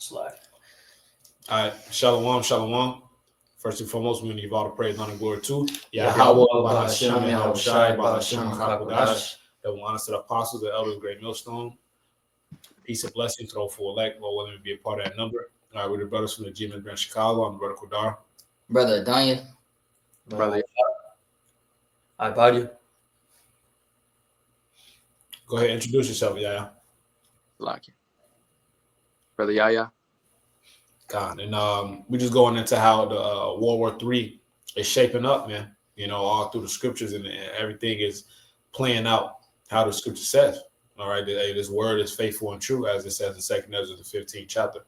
Slide. All right, shalom, shalom. First and foremost, we give all the praise, honor, and glory to YAHAWAH, BAHASHAM, YAHAWASHI, BAHASHAM, QADASH. That will honor to the apostles, the elders, great millstone. Peace and blessings to those who elect, Lord, willing to be a part of that number. All right, we're the brothers from the G-Man Branch Chicago. I'm Brother Kodar. Brother Danya. Brother AHPARYAM. Go ahead, introduce yourself, Yaya. Like it. Brother Yaya. God, and we're just going into how the World War III is shaping up, man. You know, all through the scriptures and everything is playing out how the scripture says. All right, this word is faithful and true, as it says in 2nd Ezra, the 15th chapter.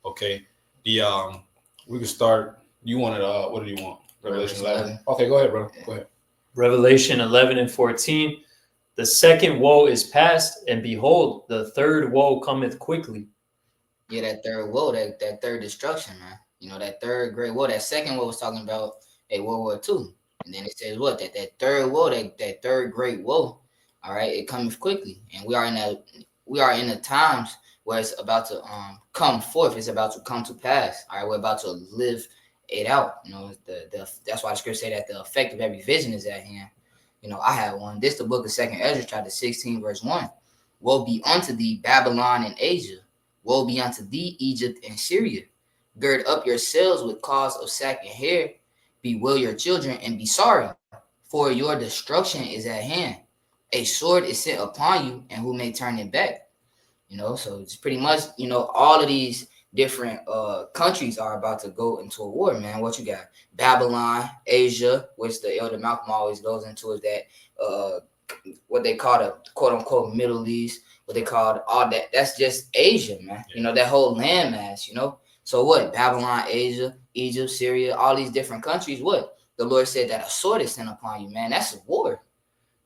Okay, we can start. You wanted what do you want? Revelation 11. Okay, go ahead, bro. Go ahead. Revelation 11 and 14. The second woe is past, and behold, the third woe cometh quickly. Yeah, that third woe, that third destruction, man. You know, that third great woe. That second woe was talking about World War II. And then it says what? That third woe, that third great woe, all right, it cometh quickly. And we are in the times where it's about to come forth, it's about to come to pass. All right, we're about to live it out. You know, that's why the scripture say that the effect of every vision is at hand. You know, I have one. This the book of 2nd Ezra, chapter 16, verse 1. Woe be unto thee, Babylon and Asia. Woe be unto thee, Egypt and Syria. Gird up yourselves with cause of sack and hair. Bewail your children and be sorry, for your destruction is at hand. A sword is sent upon you, and who may turn it back? You know, so it's pretty much, you know, all of these different countries are about to go into a war, man. What you got? Babylon, Asia, which the Elder Malcolm always goes into, is that what they call the quote-unquote Middle East, what they call all that. That's just Asia, man. You know, that whole landmass, you know. So what? Babylon, Asia, Egypt, Syria, all these different countries, what? The Lord said that a sword is sent upon you, man. That's a war,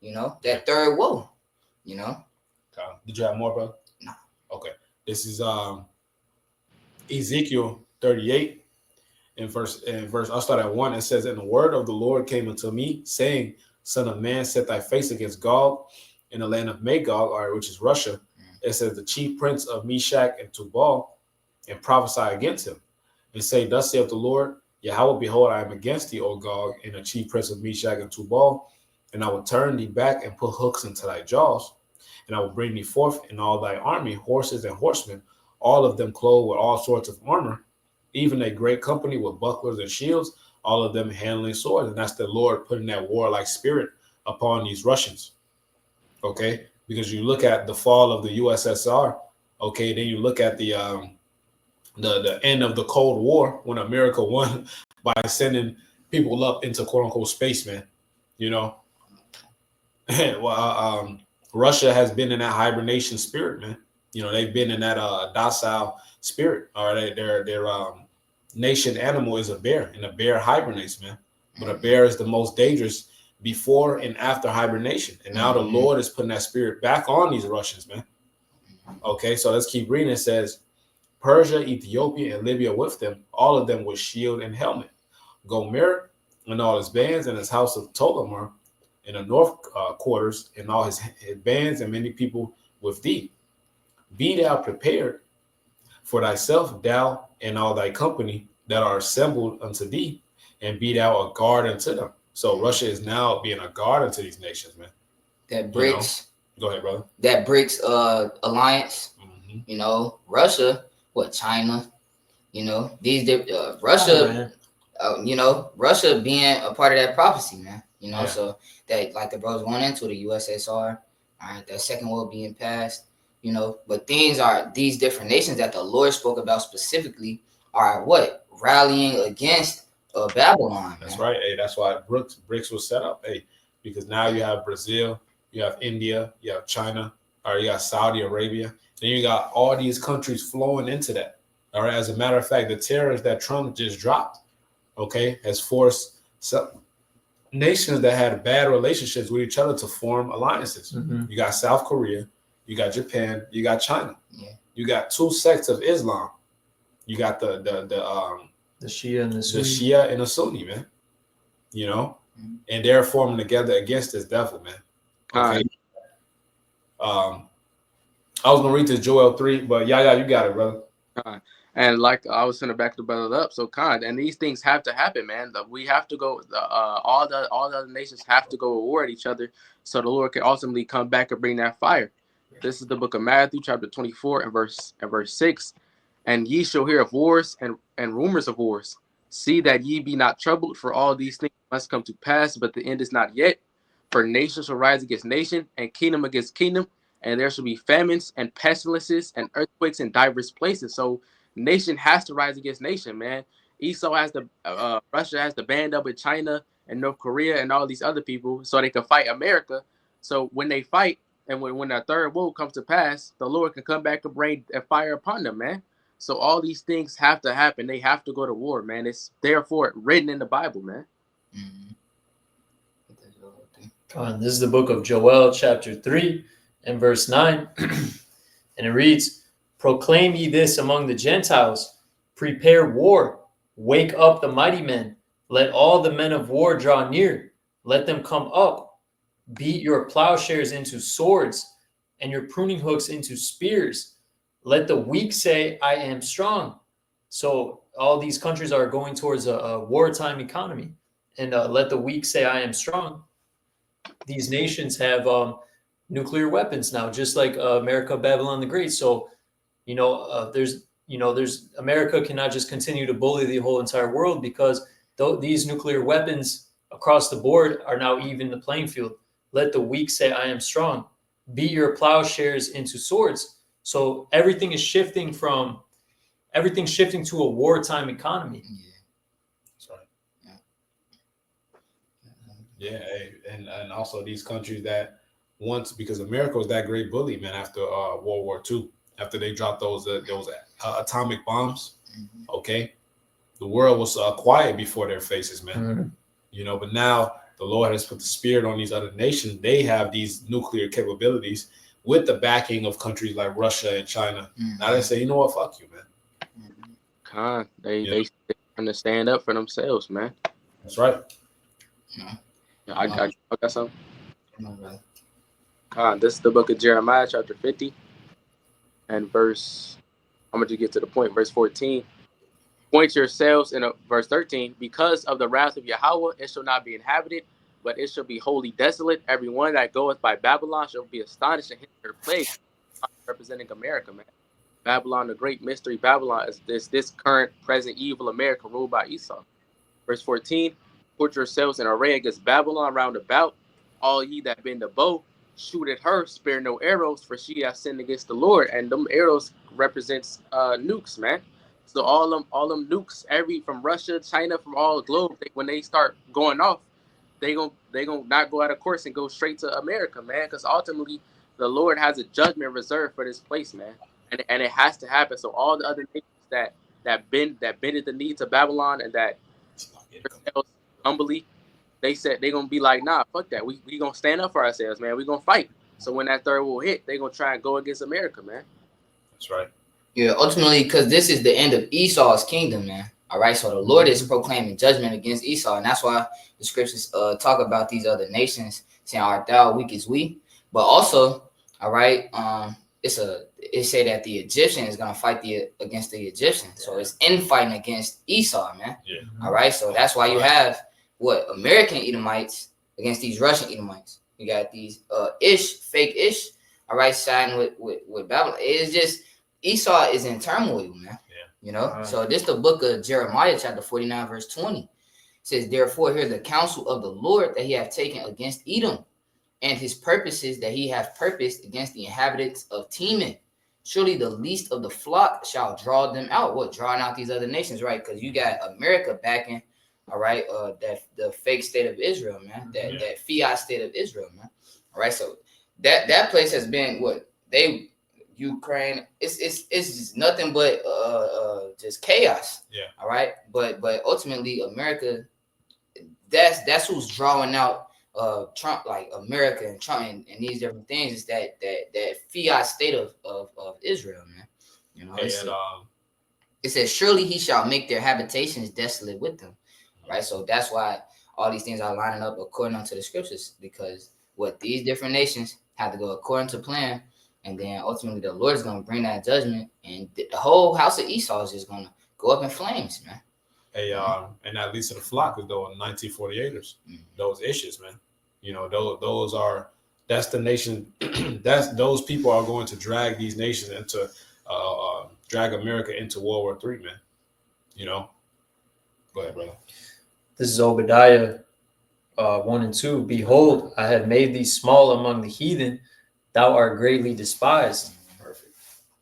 you know, that third woe, you know. Did you have more, bro? No. Okay. This is Ezekiel 38 in verse I'll start at 1. It says, and the word of the Lord came unto me, saying, Son of man, set thy face against Gog in the land of Magog, or which is Russia. It says, the chief prince of Meshach and Tubal, and prophesy against him, and say, thus saith the Lord Yahweh, behold, I am against thee, O Gog, and the chief prince of Meshach and Tubal, and I will turn thee back and put hooks into thy jaws, and I will bring thee forth in all thy army, horses and horsemen, all of them clothed with all sorts of armor, even a great company with bucklers and shields, all of them handling swords. And that's the Lord putting that warlike spirit upon these Russians. Okay, because you look at the fall of the USSR. Okay, then you look at the end of the Cold War, when America won by sending people up into quote unquote space, man. You know, well, Russia has been in that hibernation spirit, man. You know, they've been in that docile spirit. All right, their nation animal is a bear, and a bear hibernates, man. But a bear is the most dangerous before and after hibernation. And now the Lord is putting that spirit back on these Russians, man. Okay, so let's keep reading. It says, Persia, Ethiopia, and Libya with them, all of them with shield and helmet. Gomer and all his bands, and his house of Ptolemar in the north quarters, and all his bands, and many people with thee. Be thou prepared for thyself, thou and all thy company that are assembled unto thee, and be thou a guard unto them. So Russia is now being a guard unto these nations, man. That BRICS. Go ahead, brother. That BRICS alliance. You know, Russia, China. You know, these Russia. You know, Russia being a part of that prophecy, man. You know, so that like the brothers went into the USSR. All right, that second war being passed. You know, but these different nations that the Lord spoke about specifically are what? Rallying against Babylon. That's right. Hey, that's why BRICS was set up. Hey, because now you have Brazil, you have India, you have China, or you got Saudi Arabia. Then you got all these countries flowing into that. All right. As a matter of fact, the tariffs that Trump just dropped, okay, has forced some nations that had bad relationships with each other to form alliances. You got South Korea, you got Japan, you got China. You got two sects of Islam. You got the Shia and the Sunni. The Shia and the Sunni, man. You know, and they're forming together against this devil, man. Okay. I was gonna read this Joel 3, but yeah, you got it, brother. And like I was gonna back the brother up, so and these things have to happen, man. We have to go. All the other nations have to go war at each other, so the Lord can ultimately come back and bring that fire. This is the book of Matthew, chapter 24, and verse 6. And ye shall hear of wars and rumors of wars. See that ye be not troubled, for all these things must come to pass, but the end is not yet. For nation shall rise against nation, and kingdom against kingdom, and there shall be famines and pestilences and earthquakes in diverse places. So nation has to rise against nation, man. Esau has the Russia has to band up with China and North Korea and all these other people so they can fight America. So when they fight and when that third woe comes to pass, the Lord can come back and bring a fire upon them, man. So all these things have to happen. They have to go to war, man. It's therefore written in the Bible, man. Mm-hmm. This is the book of Joel, chapter 3 and verse 9. And it reads, proclaim ye this among the Gentiles, prepare war, wake up the mighty men, let all the men of war draw near, let them come up, beat your plowshares into swords, and your pruning hooks into spears. Let the weak say, I am strong. So all these countries are going towards a wartime economy. And let the weak say, I am strong. These nations have nuclear weapons now, just like America, Babylon the Great. So, there's America cannot just continue to bully the whole entire world, because these nuclear weapons across the board are now even the playing field. Let the weak say, I am strong. Beat your plowshares into swords. So everything is shifting to a wartime economy. Yeah. That's right. Yeah, and also these countries that once, because America was that great bully, man, after World War II, after they dropped those atomic bombs, okay, the world was quiet before their faces, man. Mm-hmm. But now the Lord has put the spirit on these other nations. They have these nuclear capabilities with the backing of countries like Russia and China. Now they say, you know what, fuck you, man. They trying to stand up for themselves, man. That's right. I got something. This is the book of Jeremiah, chapter 50, and verse. I'm gonna just get to the point. Verse 14. Point yourselves in verse 13. Because of the wrath of Yahawah, it shall not be inhabited, but it shall be wholly desolate. Everyone that goeth by Babylon shall be astonished and hit their plague. Representing America, man. Babylon, the great mystery. Babylon is this current, present, evil America ruled by Esau. Verse 14. Put yourselves in array against Babylon round about. All ye that bend the bow, shoot at her, spare no arrows, for she hath sinned against the Lord. And them arrows represents nukes, man. So all them nukes, from Russia, China, from all the globe, when they start going off, they gonna not go out of course and go straight to America, man. Because ultimately, the Lord has a judgment reserved for this place, man, and it has to happen. So all the other nations that bended the knee to Babylon and that humbly, they said they gonna be like, nah, fuck that. We gonna stand up for ourselves, man. We gonna fight. So when that third will hit, they gonna try and go against America, man. That's right. Yeah, ultimately, because this is the end of Esau's kingdom, man. All right, so the Lord is proclaiming judgment against Esau, and that's why the scriptures talk about these other nations, saying, "Art thou weak as we?" But also, all right, it say that the Egyptian is gonna fight against the Egyptian, so it's infighting against Esau, man. Yeah. All right, so that's why you have American Edomites against these Russian Edomites. You got these fake ish, all right, siding with Babylon. It's just Esau is in turmoil, man. Yeah. So this the book of Jeremiah, chapter 49, verse 20. It says, therefore, hear the counsel of the Lord that he hath taken against Edom, and his purposes that he hath purposed against the inhabitants of Teman. Surely the least of the flock shall draw them out. Drawing out these other nations, right? Because you got America backing, all right, that the fake state of Israel, man, that fiat state of Israel, man. All right, so that place has been Ukraine, it's just nothing but just chaos. Yeah. All right. But ultimately America, that's who's drawing out Trump, like America and Trump and these different things, is that fiat state of Israel, man. It says, surely he shall make their habitations desolate with them. Right. So that's why all these things are lining up according to the scriptures, because these different nations have to go according to plan. And then ultimately the Lord is going to bring that judgment, and the whole house of Esau is just going to go up in flames, man. Hey, and that leads to the flock is those 1948ers, those issues, man. You know, that's the nation. Those people are going to drag these nations into, drag America into World War III, man. You know. Go ahead, brother. This is Obadiah 1 and 2. Behold, I have made thee small among the heathen. Thou art greatly despised. Perfect.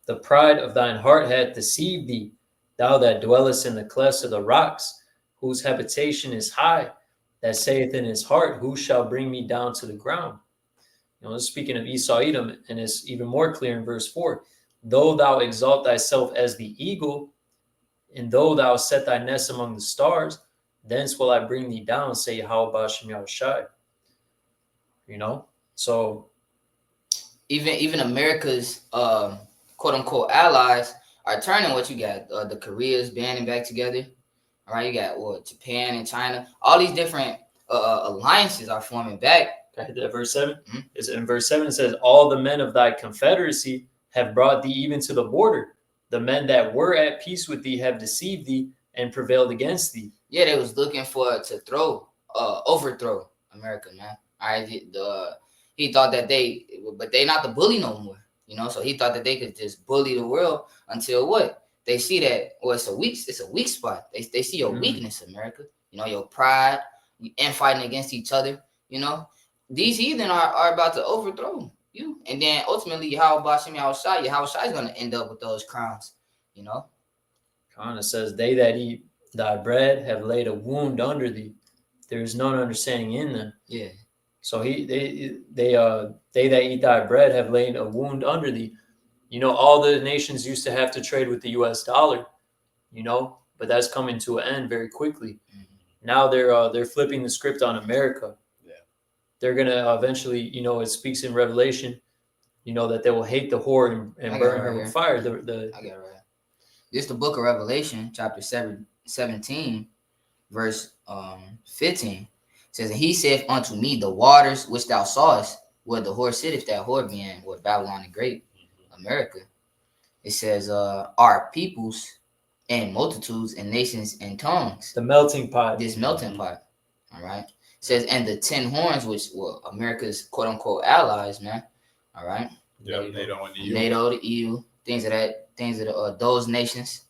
The pride of thine heart hath deceived thee. Thou that dwellest in the clefts of the rocks, whose habitation is high, that saith in his heart, who shall bring me down to the ground? You know, speaking of Esau, Edom, and it's even more clear in verse 4. Though thou exalt thyself as the eagle, and though thou set thy nest among the stars, thence will I bring thee down, say YAHAWASHI. You know, so even America's quote unquote allies are turning. What you got? The Koreas banding back together. All right, you got Japan and China. All these different alliances are forming back. Can I hit that verse 7? Mm-hmm. Is in verse 7 it says, all the men of thy confederacy have brought thee even to the border. The men that were at peace with thee have deceived thee and prevailed against thee. Yeah, they was looking to overthrow America, man. All right, he thought that but they not the bully no more, you know. So he thought that they could just bully the world until what? They see that, it's a weak spot. They see your weakness, America. You know, your pride, and fighting against each other. You know, these heathen are about to overthrow you, and then ultimately YAHAWASHI is going to end up with those crowns. You know, It says, they that eat thy bread have laid a wound under thee. There is none understanding in them. Yeah. So they that eat thy bread have laid a wound under thee. You know, all the nations used to have to trade with the U.S. dollar. You know, but that's coming to an end very quickly. Now they're flipping the script on America. Yeah. They're gonna eventually, you know, it speaks in Revelation, you know, that they will hate the whore and burn her with fire. I got it right. This is the book of Revelation, chapter 17, verse 15. It says, and he saith unto me, the waters which thou sawest, where the whore sitteth, that whore being with Babylon the Great, America. It says, are peoples and multitudes and nations and tongues. The melting pot. This melting pot. All right. It says, and the 10 horns, which were America's quote unquote allies, man. All right. Yeah, NATO and the EU. NATO, the EU, things of those nations.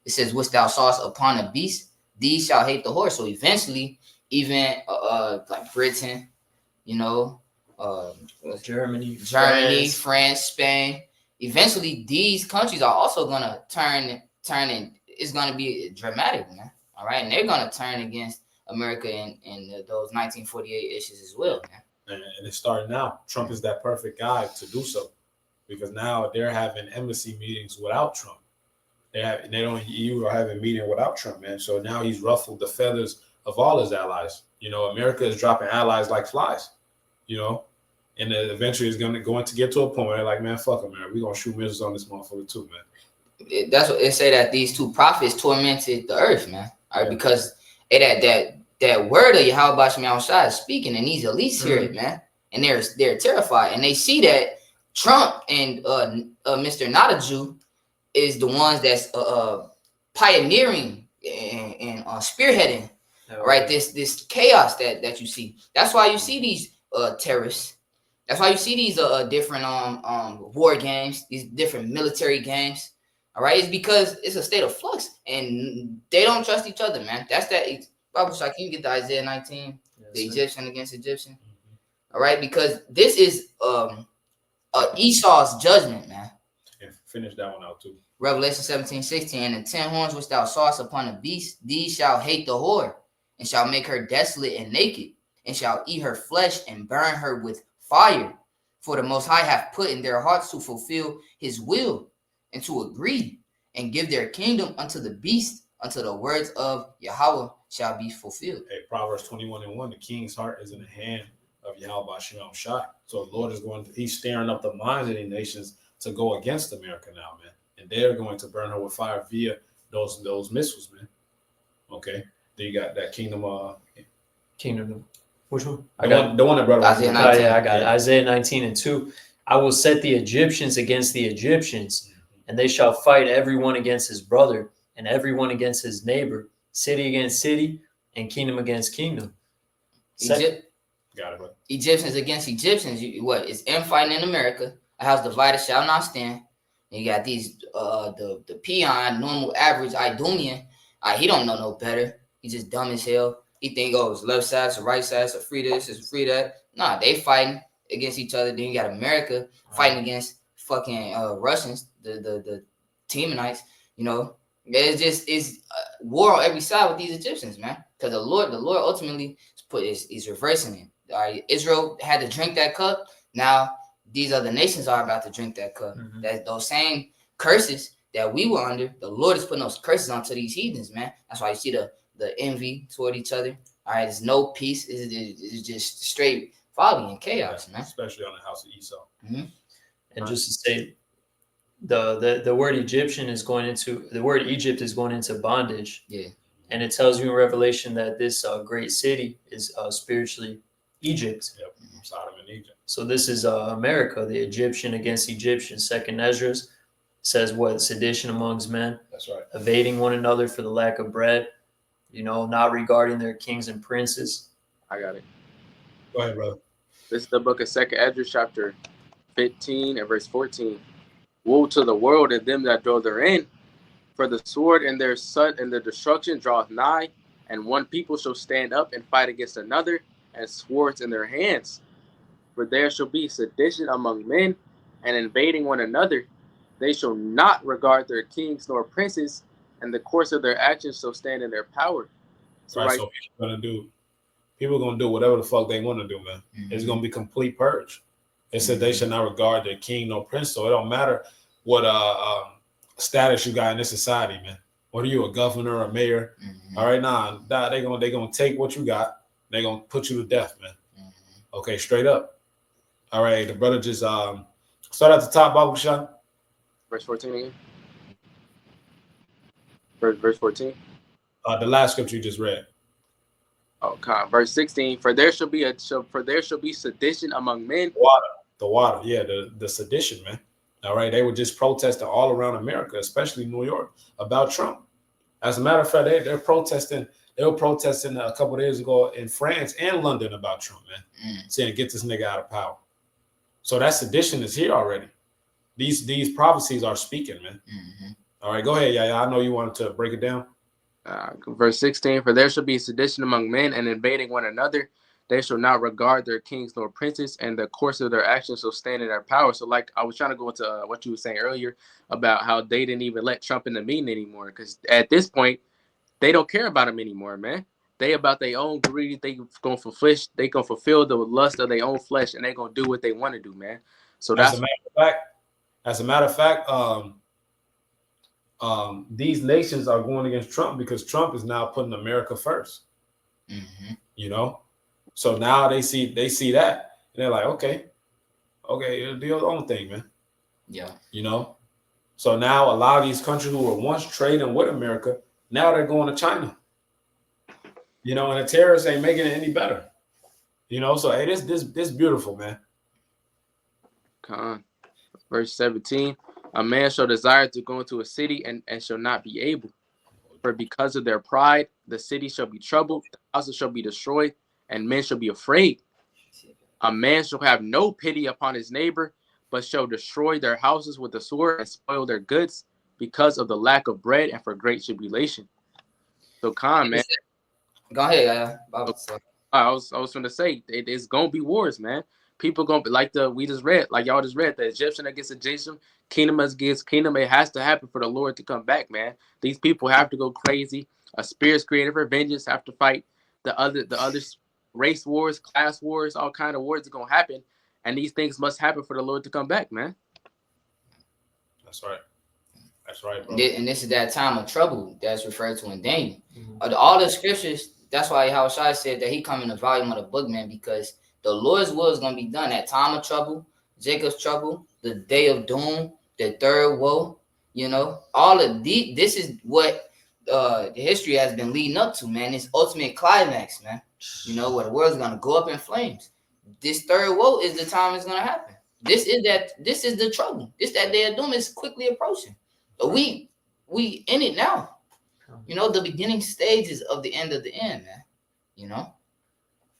It says, which thou sawest upon a beast, these shall hate the horse. So eventually, even like Britain, you know, Germany, France, Spain. Eventually, these countries are also gonna turn, and it's gonna be dramatic, man. All right, and they're gonna turn against America and those 1948 issues as well, man. And it's starting now. Trump is that perfect guy to do so, because now they're having embassy meetings without Trump. EU are having a meeting without Trump, man. So now he's ruffled the feathers of all his allies. You know, America is dropping allies like flies, you know, and eventually it's going to get to a point where they're like, man, fuck him, man. We're going to shoot missiles on this motherfucker too, man. That's what they say, that these two prophets tormented the earth, man. All right, because that word of YAHAWASHI is speaking, and these elites hear it, man. And they're terrified. And they see that Trump and Mr. Not a Jew is the ones that's pioneering and spearheading, right? This chaos that you see. That's why you see these terrorists. That's why you see these different war games, these different military games. All right, it's because it's a state of flux, and they don't trust each other, man. That's that. Bible, can you get the Isaiah 19, the Egyptian against Egyptian? All right, because this is Esau's judgment, man. And finish that one out too. Revelation 17:16, and the 10 horns which thou sawest upon the beast, these shall hate the whore, and shall make her desolate and naked, and shall eat her flesh and burn her with fire. For the Most High hath put in their hearts to fulfill his will, and to agree, and give their kingdom unto the beast, until the words of Yahweh shall be fulfilled. Hey, Proverbs 21:1, the king's heart is in the hand of YAHAWASHI. So the Lord is he's stirring up the minds of the nations to go against America now, man. And they're going to burn her with fire via those missiles, man. Okay. Then you got that kingdom. Which one? The one that brought Isaiah 19. I got it. Isaiah 19 and 2. I will set the Egyptians against the Egyptians, and they shall fight everyone against his brother, and everyone against his neighbor, city against city, and kingdom against kingdom. Got it, bro. Egyptians against Egyptians. What is infighting in America? A house divided shall not stand. And you got these the peon, normal average Idumean. He don't know no better. He just dumb as hell. He think, oh, it's left side, it's right side, it's free this, it's free that. Nah, they fighting against each other. Then you got America fighting against fucking Russians, the Teamanites. You know, it's war on every side with these Egyptians, man. Because the Lord ultimately is reversing it. All right, Israel had to drink that cup. Now these other nations are about to drink that cup. That those same curses that we were under, the Lord is putting those curses onto these heathens, man. That's why you see the envy toward each other. All right, there's no peace. It's just straight folly and chaos, man. Especially on the house of Esau. And just to say, the word Egyptian is going into the word Egypt is going into bondage. Yeah. And it tells you in Revelation that this great city is spiritually Egypt. Yep, Sodom and Egypt. So this is America, the Egyptian against Egyptian. Second Esdras says what? Sedition amongst men. That's right. Evading one another for the lack of bread. You know, not regarding their kings and princes. I got it. Go ahead, brother. This is the book of Second Esdras, chapter 15 and verse 14. Woe to the world and them that dwell therein, for the sword and their son and their destruction draweth nigh, and one people shall stand up and fight against another, and swords in their hands. For there shall be sedition among men, and invading one another. They shall not regard their kings nor princes, and the course of their actions shall stand in their power. So people are gonna do whatever the fuck they want to do, man. It's gonna be complete purge. It said they shall not regard their king nor prince. So it don't matter what status you got in this society, man. What are you, a governor or a mayor? All right, nah, they gonna take what you got. They gonna put you to death, man. Okay, straight up. All right, the brother just start at the top, BAHASHAM. Verse 14 again. Verse 14. The last scripture you just read. Okay, verse 16. For there shall be sedition among men. The water, yeah, the sedition, man. All right, they were just protesting all around America, especially New York, about Trump. As a matter of fact, they're protesting. They were protesting a couple of days ago in France and London about Trump, man, saying get this nigga out of power. So that sedition is here already. These prophecies are speaking, man. All right, go ahead, Yahya. I know you wanted to break it down. Verse 16, for there shall be sedition among men and invading one another. They shall not regard their kings nor princes, and the course of their actions shall stand in their power. So like I was trying to go into what you were saying earlier about how they didn't even let Trump in the meeting anymore. Because at this point, they don't care about him anymore, man. They about their own greed. They gonna fulfill the lust of their own flesh, and they gonna do what they want to do, man. So that's as a matter of fact, these nations are going against Trump because Trump is now putting America first. You know, so now they see that and they're like, okay, do your own thing, man. Yeah. You know, so now a lot of these countries who were once trading with America, now they're going to China. You know, and the terrorists ain't making it any better. You know, so hey, this beautiful, man. Verse 17. A man shall desire to go into a city and shall not be able. For because of their pride, the city shall be troubled, the houses shall be destroyed, and men shall be afraid. A man shall have no pity upon his neighbor, but shall destroy their houses with the sword and spoil their goods because of the lack of bread and for great tribulation. So, man. Go ahead. I was going to say, it's going to be wars, man. People going to be like y'all just read, the Egyptian against Egyptian, kingdom against kingdom. It has to happen for the Lord to come back, man. These people have to go crazy. A spirit's created for vengeance, have to fight the other race wars, class wars, all kind of wars are going to happen. And these things must happen for the Lord to come back, man. That's right. That's right, bro. And this is that time of trouble that's referred to in Daniel. All the scriptures, that's why YAHAWASHI said that he come in the volume of the book, man, because the Lord's will is going to be done at time of trouble, Jacob's trouble, the day of doom, the third woe. You know, all of this is what the history has been leading up to, man. This ultimate climax, man. You know, where the world's going to go up in flames. This third woe is the time it's going to happen. This is the trouble. This that day of doom is quickly approaching. But we in it now. You know, the beginning stages of the end of the end, man. You know?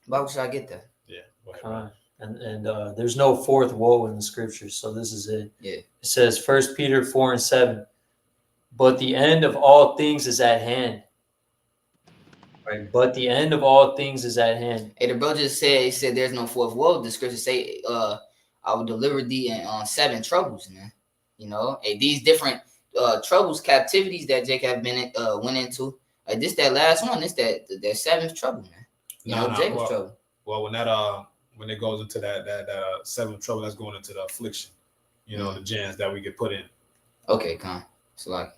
Why should I get that? Yeah. And there's no fourth woe in the scriptures, so this is it. Yeah. It says 1 Peter 4:7, but the end of all things is at hand. Right, but the end of all things is at hand. Hey, the bro just said, he said there's no fourth woe. The scriptures say, I will deliver thee in 7 troubles, man. You know, hey, these different troubles, captivities that Jacob have been went into. This that last one. This that 7th trouble, man. You know, Jacob's trouble. Well, when it goes into that 7th trouble, that's going into the affliction. You know, the gens that we get put in. Okay, Con. So like,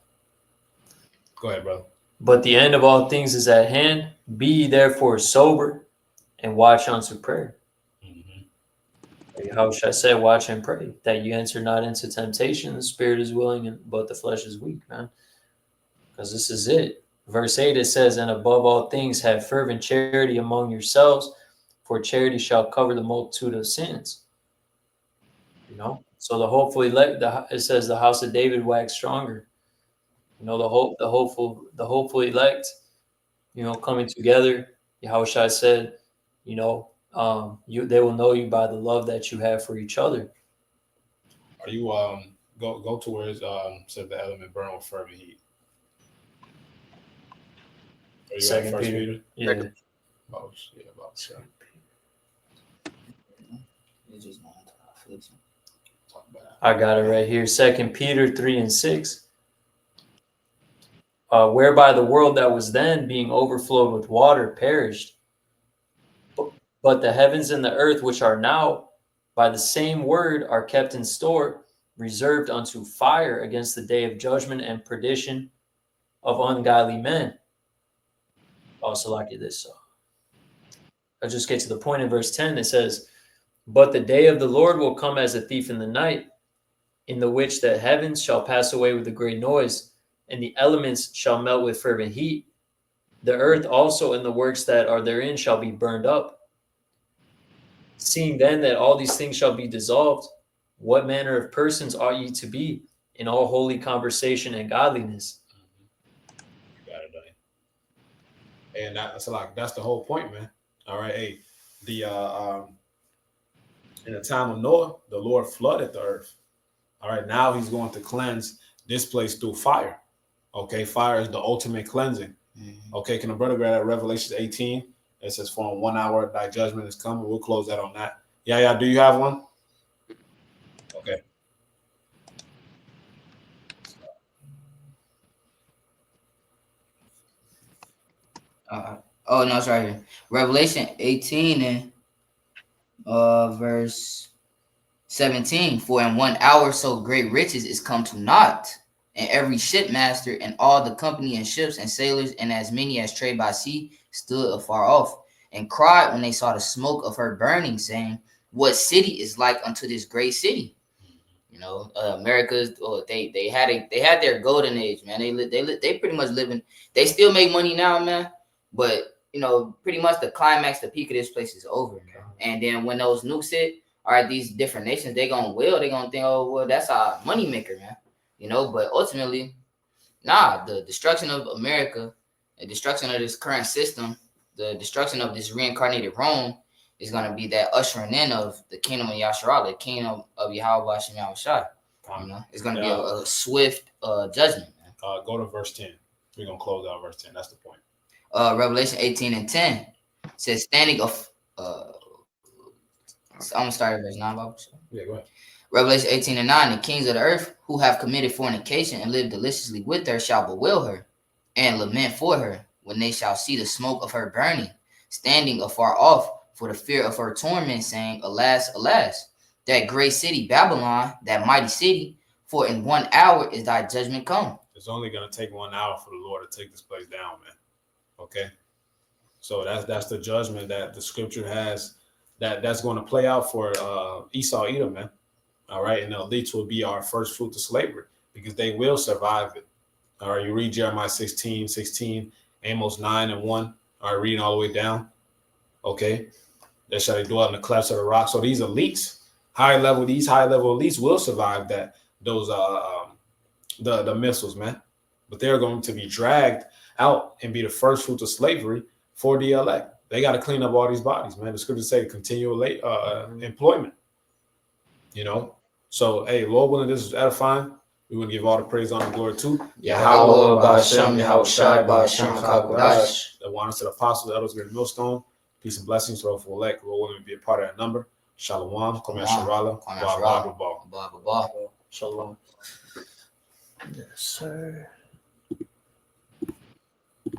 go ahead, brother. But the end of all things is at hand. Be ye therefore sober and watch unto prayer. How should I say, watch and pray, that you enter not into temptation. The spirit is willing, but the flesh is weak, man. Because this is it. Verse 8, it says, and above all things have fervent charity among yourselves, for charity shall cover the multitude of sins. You know, so the hopeful elect, it says the house of David waxed stronger. You know, the hopeful elect, you know, coming together. Yahushua said, you know, they will know you by the love that you have for each other. Are you go to where it said the element burn with fervent heat? Are you at 1 Peter? Yeah. About 7. I got it right here. 2 Peter 3:6. Whereby the world that was then being overflowed with water perished, but the heavens and the earth, which are now by the same word, are kept in store, reserved unto fire against the day of judgment and perdition of ungodly men. Also, like this. I'll just get to the point in verse 10. It says, but the day of the Lord will come as a thief in the night, in the which the heavens shall pass away with a great noise, and the elements shall melt with fervent heat. The earth also and the works that are therein shall be burned up. Seeing then that all these things shall be dissolved, what manner of persons ought ye to be in all holy conversation and godliness? You got it, Donnie. And that's the whole point, man. All right, hey, in the time of Noah, the Lord flooded the earth. All right, now he's going to cleanse this place through fire. Okay, fire is the ultimate cleansing. Okay, can a brother grab that Revelation 18? It says, for in 1 hour thy judgment is coming. We'll close that on that. Yeah, do you have one? Okay. Oh, no, it's right here. Revelation 18 and verse 17. For in 1 hour so great riches is come to naught, and every shipmaster and all the company and ships and sailors and as many as trade by sea stood afar off and cried when they saw the smoke of her burning, saying, what city is like unto this great city? You know, America's. Oh, they had their golden age, man. They pretty much living. They still make money now, man. But you know, pretty much the climax, the peak of this place is over, man. And then when those nukes hit, all right, these different nations, they're gonna think, oh well, that's our money maker, man. You know, but ultimately, nah, the destruction of America, the destruction of this current system, the destruction of this reincarnated Rome is going to be that ushering in of the kingdom of YASHARAHLA, the kingdom of YAHAWASHI. You know, it's going to be a swift judgment, man. Go to verse 10. We're going to close out verse 10. That's the point. Revelation 18 and 10 says, standing of, I'm going to start at verse 9, Bible. Yeah, go ahead. Revelation 18 and 9, the kings of the earth who have committed fornication and lived deliciously with her shall bewail her and lament for her when they shall see the smoke of her burning, standing afar off for the fear of her torment, saying, alas, alas, that great city Babylon, that mighty city, for in 1 hour is thy judgment come. It's only going to take 1 hour for the Lord to take this place down, man. Okay? So that's the judgment that the scripture has, that's going to play out for Esau, Edom, man. All right, and the elites will be our first fruit to slavery because they will survive it. All right, you read Jeremiah 16, Amos 9 and 1. All right, reading all the way down. Okay, there shall they dwell in the clefts of the rock. So these elites, these high level elites will survive those the missiles, man. But they're going to be dragged out and be the first fruits of slavery for the elect. They got to clean up all these bodies, man. The scriptures say continual employment. You know, so hey, Lord willing, this is edifying. We want to give all the praise, honor, and glory to YAHAWAH, BAHASHAM, YAHAWASHI, BAHASHAM, QADASH. The one to the apostles, the elders, great millstone. Peace and blessings to all for elect. Lord willing, be a part of that number. Shalom, YASHARAHLA, Shalom. Shalom. Yes, sir.